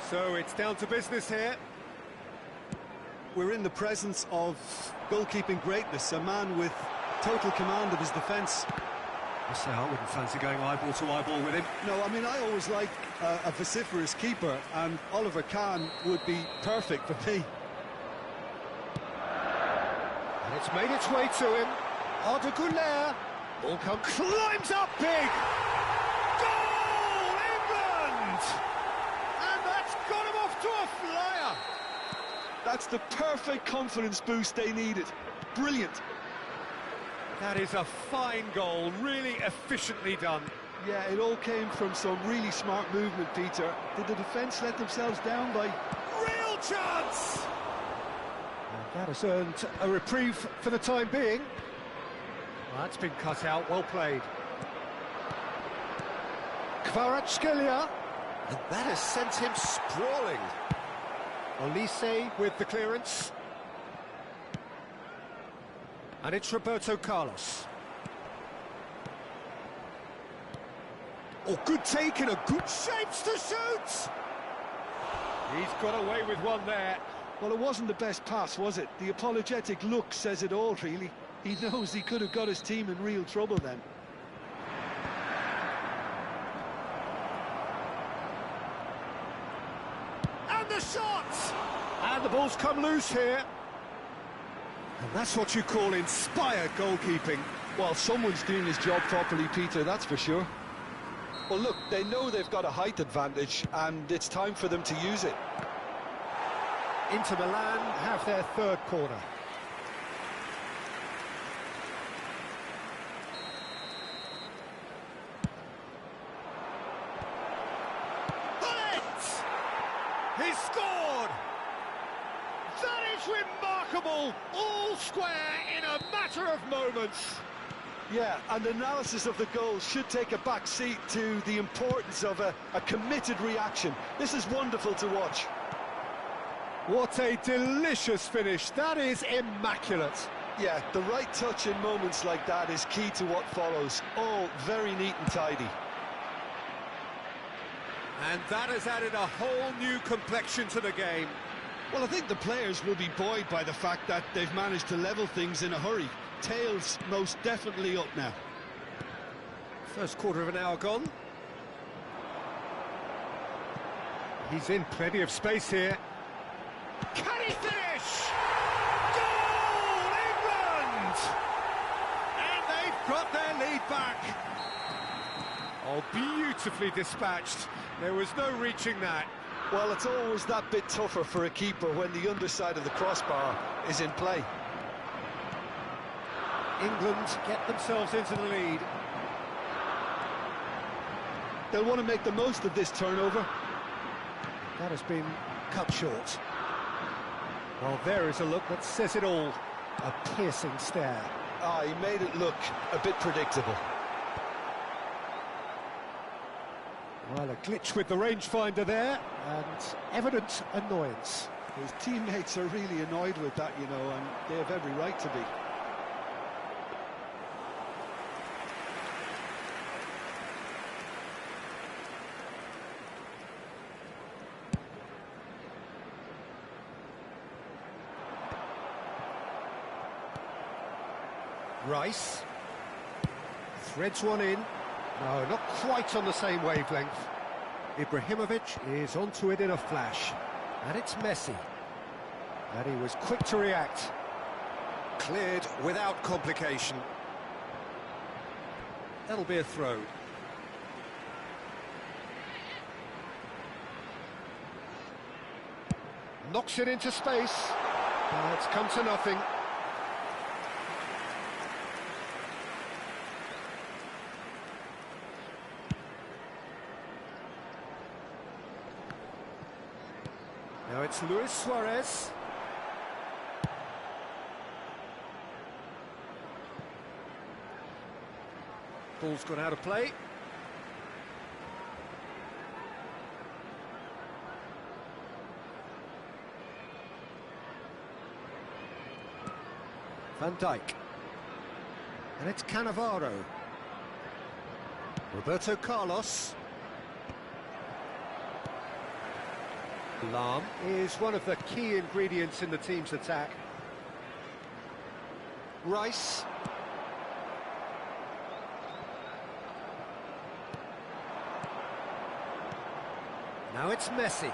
So it's down to business here. We're in the presence of goalkeeping greatness, a man with total command of his defence. I say I wouldn't fancy going eyeball to eyeball with him. No, I mean, I always like a vociferous keeper, and Oliver Kahn would be perfect for me. And it's made its way to him. Arda Güler. Ball climbs up big. Goal, England! And that's got him off to a flyer. That's the perfect confidence boost they needed. Brilliant. That is a fine goal, really efficiently done. Yeah, it all came from some really smart movement, Peter. Did the defence let themselves down by... Real chance! And that has earned a reprieve for the time being. Well, that's been cut out, well played. Kvaratskhelia, and that has sent him sprawling. Olise with the clearance. And it's Roberto Carlos. Oh, good take in a good shapes to shoot! He's got away with one there. Well, it wasn't the best pass, was it? The apologetic look says it all, really. He knows he could have got his team in real trouble then. And the shot! And the ball's come loose here. And that's what you call inspired goalkeeping. Well, someone's doing his job properly, Peter, that's for sure. Well, look, they know they've got a height advantage, and it's time for them to use it. Inter Milan have their third corner. He's scored! That is remarkable! All square in a matter of moments. Yeah, and analysis of the goal should take a back seat to the importance of a committed reaction. This is wonderful to watch. What a delicious finish. That is immaculate. Yeah, the right touch in moments like that is key to what follows. All very neat and tidy. And that has added a whole new complexion to the game. Well, I think the players will be buoyed by the fact that they've managed to level things in a hurry. Tails most definitely up now. First quarter of an hour gone. He's in plenty of space here. Can he finish? Goal, England! And they've got their lead back. Oh, beautifully dispatched. There was no reaching that. Well, it's always that bit tougher for a keeper when the underside of the crossbar is in play. England get themselves into the lead. They'll want to make the most of this turnover. That has been cut short. Well, there is a look that says it all. A piercing stare. Ah, he made it look a bit predictable. Well, a glitch with the rangefinder there, and evident annoyance. His teammates are really annoyed with that, you know, and they have every right to be. Rice threads one in. No, not quite on the same wavelength. Ibrahimovic is onto it in a flash. And it's Messi. And he was quick to react. Cleared without complication. That'll be a throw. Knocks it into space. It's come to nothing. Now it's Luis Suarez. Ball's gone out of play. Van Dijk. And it's Cannavaro. Roberto Carlos. Lahm is one of the key ingredients in the team's attack. Rice. Now it's Messi.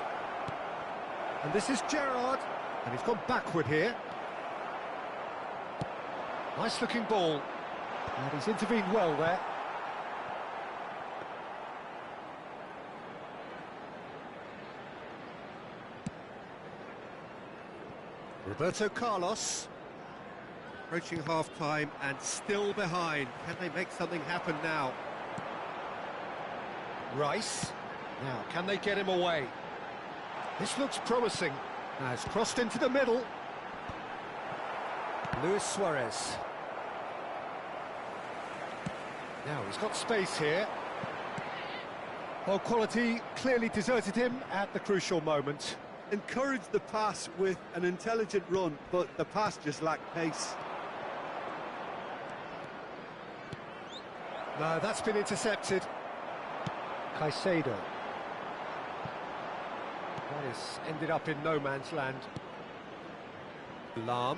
And this is Gerrard. And he's gone backward here. Nice looking ball. And he's intervened well there. Roberto Carlos. Approaching half-time and still behind. Can they make something happen now? Rice. Now, can they get him away? This looks promising. Now it's crossed into the middle. Luis Suarez. Now he's got space here. Well, quality clearly deserted him at the crucial moment. Encouraged the pass with an intelligent run, but the pass just lacked pace. No, that's been intercepted. Caicedo. That has ended up in no man's land. Lahm.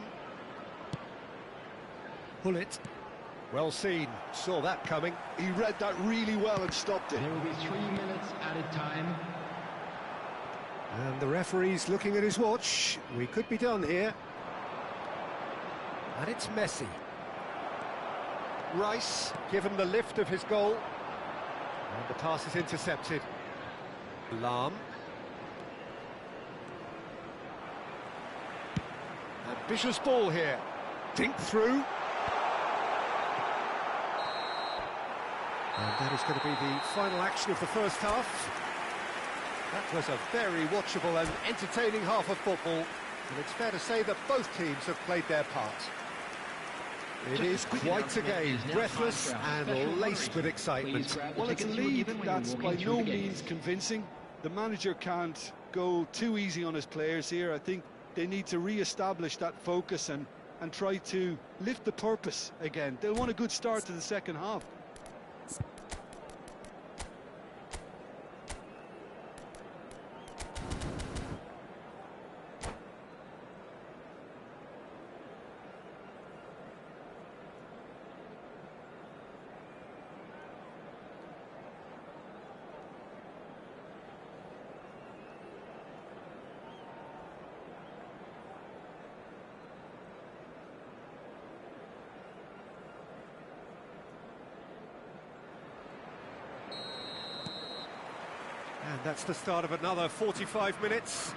Pull it. Well seen. Saw that coming. He read that really well and stopped it. There will be 3 minutes added time. And the referee's looking at his watch. We could be done here. And it's Messi. Rice, given the lift of his goal. And the pass is intercepted. Lahm. Ambitious ball here. Dink through. And that is going to be the final action of the first half. That was a very watchable and entertaining half of football. And it's fair to say that both teams have played their part. It is quite a game, breathless and laced with excitement. Well, it's a lead that's by no means convincing. The manager can't go too easy on his players here. I think they need to re-establish that focus and try to lift the purpose again. They'll want a good start to the second half. And that's the start of another 45 minutes.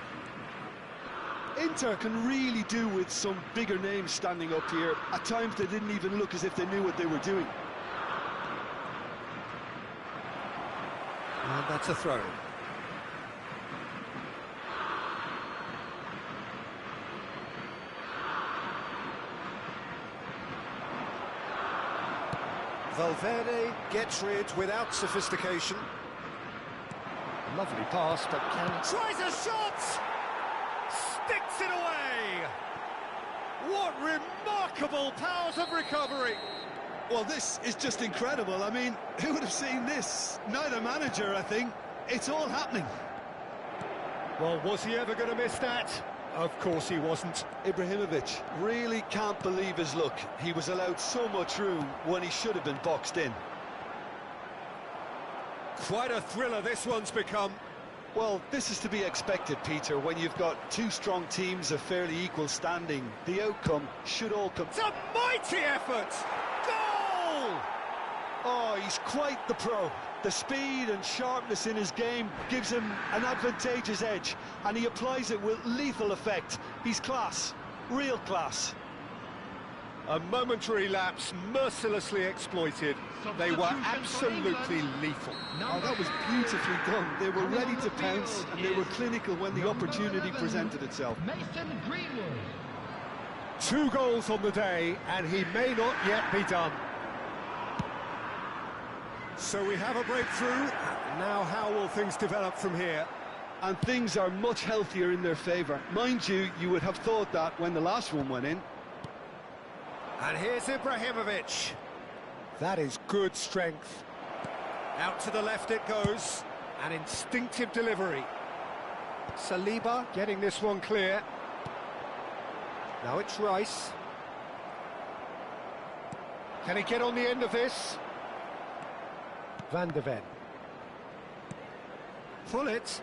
Inter can really do with some bigger names standing up here. At times they didn't even look as if they knew what they were doing. And that's a throw. Valverde gets rid without sophistication. Lovely pass, but tries a shot! Sticks it away! What remarkable powers of recovery! Well, this is just incredible. I mean, who would have seen this? Neither manager, I think. It's all happening. Well, was he ever going to miss that? Of course he wasn't. Ibrahimovic really can't believe his luck. He was allowed so much room when he should have been boxed in. Quite a thriller this one's become. Well, this is to be expected, Peter, when you've got two strong teams of fairly equal standing. The outcome should all come... It's a mighty effort! Goal! Oh, he's quite the pro. The speed and sharpness in his game gives him an advantageous edge, and he applies it with lethal effect. He's class, real class. A momentary lapse mercilessly exploited. They were absolutely lethal. Oh, that was beautifully done. They were ready to pounce, and they were clinical when the opportunity presented itself. Mason Greenwood. 2 goals on the day, and he may not yet be done. So we have a breakthrough. Now how will things develop from here? And things are much healthier in their favour. Mind you, you would have thought that when the last one went in. And here's Ibrahimovic. That is good strength. Out to the left it goes. An instinctive delivery. Saliba getting this one clear. Now it's Rice. Can he get on the end of this? Van de Ven. Pullet.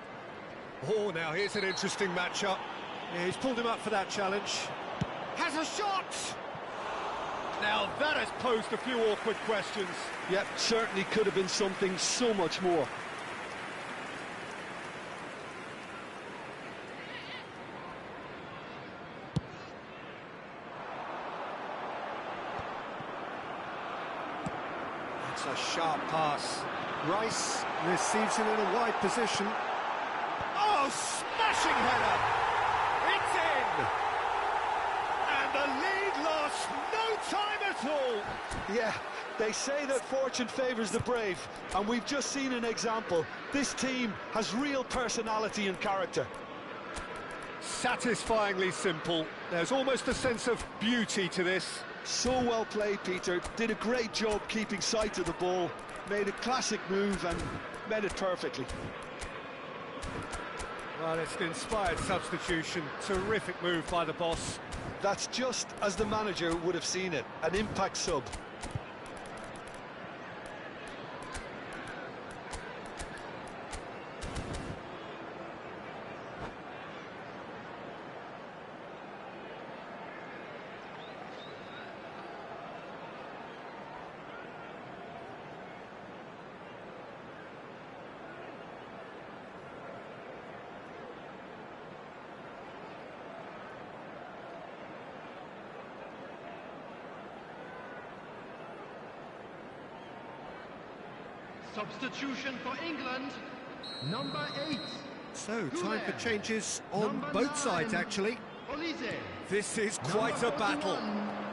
Oh, now here's an interesting matchup. Yeah, he's pulled him up for that challenge. Has a shot! Now that has posed a few awkward questions. Yep, certainly could have been something so much more. It's a sharp pass. Rice receives it in a wide position. Oh, smashing header! It's in! And the lead lost no time at all! Yeah, they say that fortune favours the brave, and we've just seen an example. This team has real personality and character. Satisfyingly simple. There's almost a sense of beauty to this. So well played, Peter. Did a great job keeping sight of the ball. Made a classic move and met it perfectly. Well, it's an inspired substitution. Terrific move by the boss. That's just as the manager would have seen it. An impact sub. Substitution for England. Number 8. So, time for changes on both sides, actually. Olise. This is quite a battle.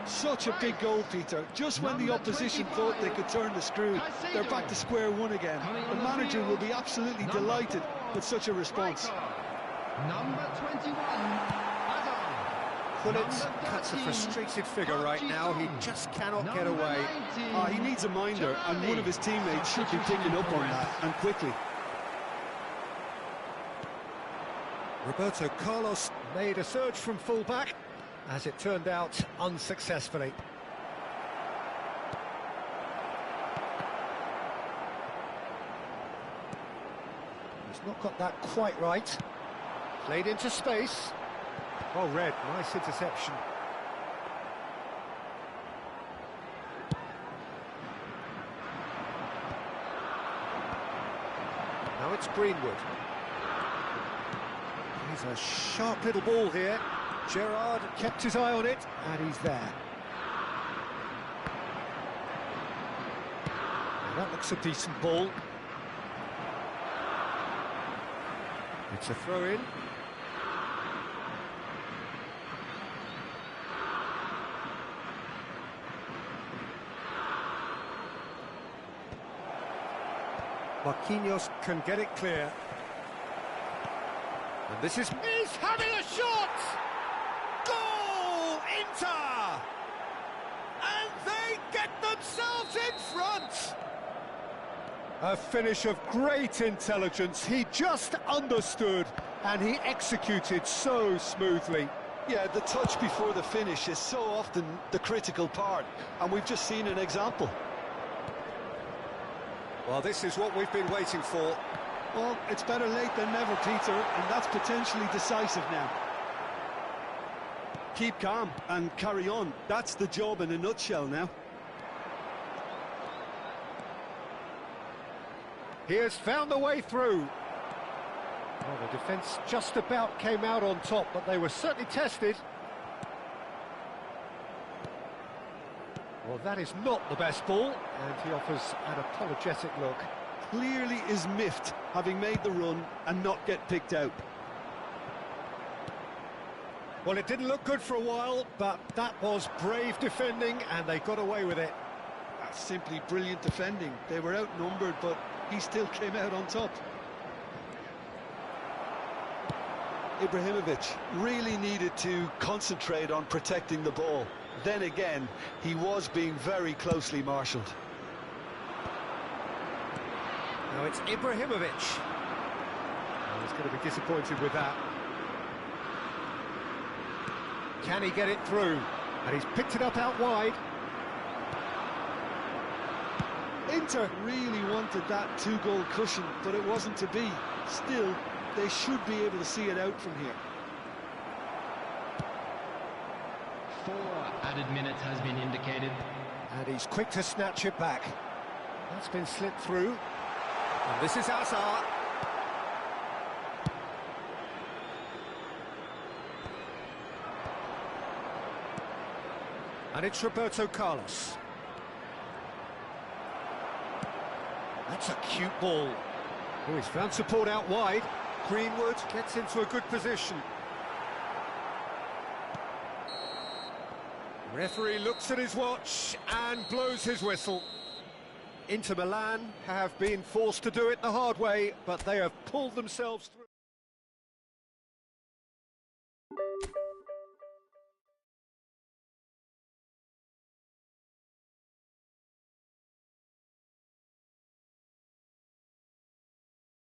Such a big goal, Peter. Just when the opposition thought they could turn the screw, they're back to square one again. The manager will be absolutely delighted with such a response. Number 21. Pullet cuts a frustrated figure right now. He just cannot get away. He needs a minder, and one of his teammates should be picking up on that, and quickly. Roberto Carlos made a surge from full-back, as it turned out unsuccessfully. He's not got that quite right. Played into space. Well read, nice interception. Now it's Greenwood. He's a sharp little ball here. Gerrard kept his eye on it, and he's there. Now that looks a decent ball. It's a throw-in. Marquinhos can get it clear. And this is... He's having a shot! Goal! Inter! And they get themselves in front! A finish of great intelligence. He just understood, and he executed so smoothly. Yeah, the touch before the finish is so often the critical part, and we've just seen an example. Well, this is what we've been waiting for. Well, it's better late than never, Peter, and that's potentially decisive now. Keep calm and carry on. That's the job in a nutshell now. He has found the way through. Well, the defence just about came out on top, but they were certainly tested. Well, that is not the best ball, and he offers an apologetic look. Clearly is miffed, having made the run and not get picked out. Well, it didn't look good for a while, but that was brave defending, and they got away with it. That's simply brilliant defending. They were outnumbered, but he still came out on top. Ibrahimovic really needed to concentrate on protecting the ball. Then again, he was being very closely marshalled. Now it's Ibrahimovic. Oh, he's going to be disappointed with that. Can he get it through? And he's picked it up out wide. Inter really wanted that two-goal cushion, but it wasn't to be. Still, they should be able to see it out from here. 4 added minutes has been indicated. And he's quick to snatch it back. That's been slipped through. And this is Hazard. And it's Roberto Carlos. That's a cute ball. Oh, he's found support out wide. Greenwood gets into a good position. Referee looks at his watch and blows his whistle. Inter Milan have been forced to do it the hard way, but they have pulled themselves through.